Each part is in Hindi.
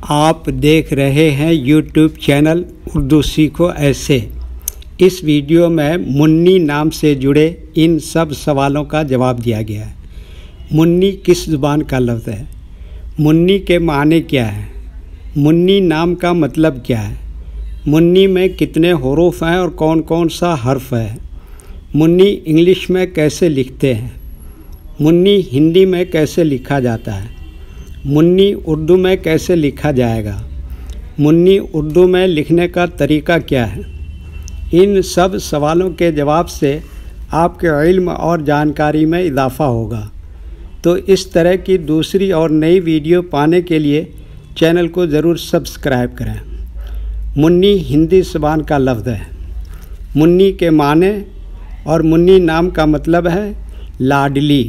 आप देख रहे हैं यूट्यूब चैनल उर्दू सीखो ऐसे। इस वीडियो में मुन्नी नाम से जुड़े इन सब सवालों का जवाब दिया गया है। मुन्नी किस ज़ुबान का लफ्ज़ है? मुन्नी के माने क्या है? मुन्नी नाम का मतलब क्या है? मुन्नी में कितने हुरूफ हैं और कौन कौन सा हर्फ है? मुन्नी इंग्लिश में कैसे लिखते हैं? मुन्नी हिंदी में कैसे लिखा जाता है? मुन्नी उर्दू में कैसे लिखा जाएगा? मुन्नी उर्दू में लिखने का तरीका क्या है? इन सब सवालों के जवाब से आपके इल्म और जानकारी में इजाफ़ा होगा। तो इस तरह की दूसरी और नई वीडियो पाने के लिए चैनल को ज़रूर सब्सक्राइब करें। मुन्नी हिंदी ज़बान का लफ्ज़ है। मुन्नी के माने और मुन्नी नाम का मतलब है लाडली,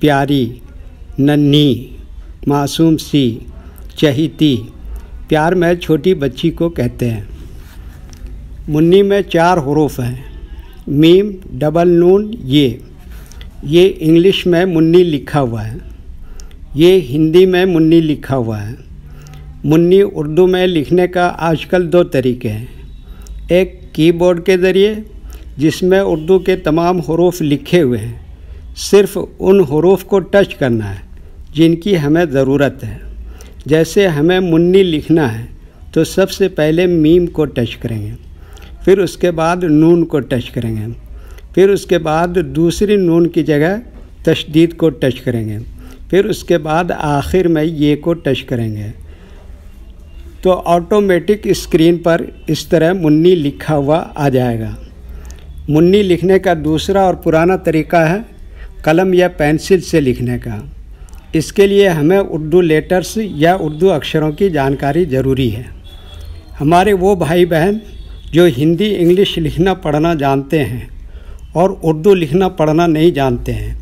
प्यारी, नन्ही, मासूम सी, चहीती। प्यार में छोटी बच्ची को कहते हैं। मुन्नी में 4 हुरूफ हैं, मीम, डबल नून, ये इंग्लिश में मुन्नी लिखा हुआ है। ये हिंदी में मुन्नी लिखा हुआ है। मुन्नी उर्दू में लिखने का आजकल 2 तरीके हैं। एक कीबोर्ड के ज़रिए, जिसमें उर्दू के तमाम हुरूफ लिखे हुए हैं, सिर्फ़ उन हुरूफ को टच करना है जिनकी हमें ज़रूरत है। जैसे हमें मुन्नी लिखना है तो सबसे पहले मीम को टच करेंगे, फिर उसके बाद नून को टच करेंगे, फिर उसके बाद दूसरी नून की जगह तशदीद को टच करेंगे, फिर उसके बाद आखिर में ये को टच करेंगे। तो ऑटोमेटिक स्क्रीन पर इस तरह मुन्नी लिखा हुआ आ जाएगा। मुन्नी लिखने का दूसरा और पुराना तरीका है कलम या पेंसिल से लिखने का। इसके लिए हमें उर्दू लेटर्स या उर्दू अक्षरों की जानकारी ज़रूरी है। हमारे वो भाई बहन जो हिंदी इंग्लिश लिखना पढ़ना जानते हैं और उर्दू लिखना पढ़ना नहीं जानते हैं,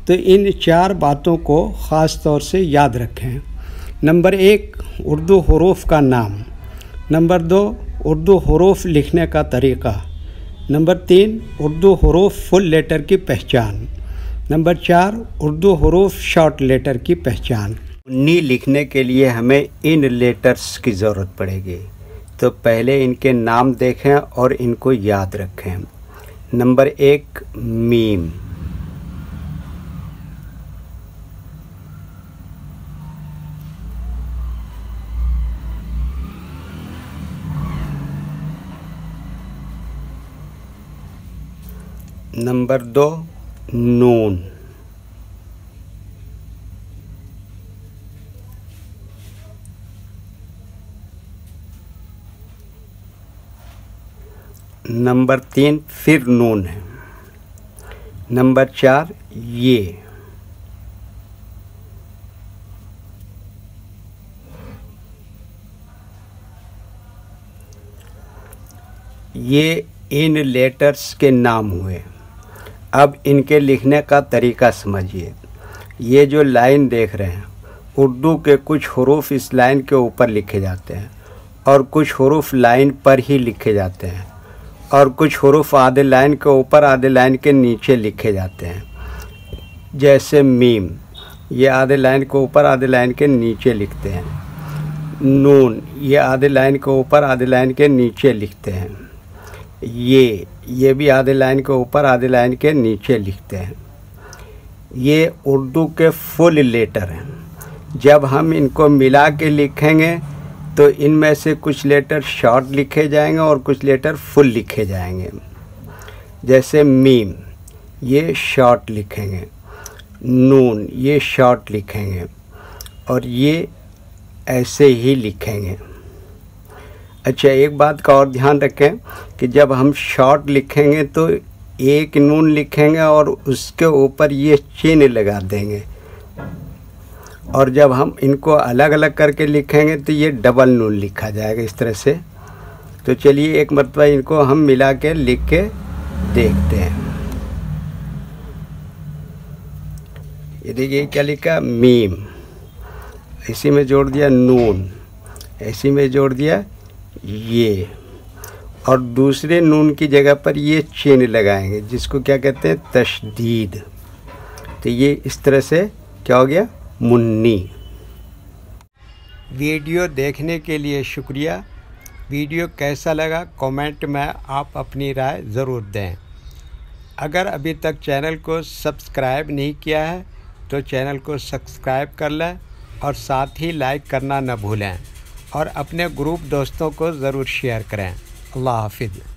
तो इन 4 बातों को ख़ास तौर से याद रखें। नंबर 1, उर्दू हुरूफ का नाम। नंबर 2, उर्दू हुरूफ लिखने का तरीका। नंबर 3, उर्दू हुरूफ फुल लेटर की पहचान। नंबर 4, उर्दू हुरूफ शॉर्ट लेटर की पहचान। मुन्नी लिखने के लिए हमें इन लेटर्स की ज़रूरत पड़ेगी। तो पहले इनके नाम देखें और इनको याद रखें। Number 1, meme. नंबर 2, नून। नंबर 3 फिर नून है। नंबर 4 ये। इन लेटर्स के नाम हुए। अब इनके लिखने का तरीका समझिए। ये जो लाइन देख रहे हैं, उर्दू के कुछ हुरूफ इस लाइन के ऊपर लिखे जाते हैं और कुछ हुरूफ लाइन पर ही लिखे जाते हैं और कुछ हुरूफ आधे लाइन के ऊपर आधे लाइन के नीचे लिखे जाते हैं। जैसे मीम, ये आधे लाइन के ऊपर आधे लाइन के नीचे लिखते हैं। नून, ये आधे लाइन के ऊपर आधे लाइन के नीचे लिखते हैं। ये भी आधे लाइन के ऊपर आधे लाइन के नीचे लिखते हैं। ये उर्दू के फुल लेटर हैं। जब हम इनको मिला के लिखेंगे तो इनमें से कुछ लेटर शॉर्ट लिखे जाएंगे और कुछ लेटर फुल लिखे जाएंगे। जैसे मीम, ये शॉर्ट लिखेंगे। नून, ये शॉर्ट लिखेंगे और ये ऐसे ही लिखेंगे। अच्छा, एक बात का और ध्यान रखें कि जब हम शॉर्ट लिखेंगे तो एक नून लिखेंगे और उसके ऊपर ये चिन्ह लगा देंगे, और जब हम इनको अलग अलग करके लिखेंगे तो ये डबल नून लिखा जाएगा इस तरह से। तो चलिए एक मरतबा इनको हम मिला के लिख के देखते हैं। ये देखिए क्या लिखा, मीम, इसी में जोड़ दिया नून, इसी में जोड़ दिया ये, और दूसरे नून की जगह पर ये चिन्ह लगाएंगे जिसको क्या कहते हैं, तशदीद। तो ये इस तरह से क्या हो गया, मुन्नी। वीडियो देखने के लिए शुक्रिया। वीडियो कैसा लगा कमेंट में आप अपनी राय ज़रूर दें। अगर अभी तक चैनल को सब्सक्राइब नहीं किया है तो चैनल को सब्सक्राइब कर लें और साथ ही लाइक करना न भूलें और अपने ग्रुप दोस्तों को ज़रूर शेयर करें। अल्लाह हाफिज़।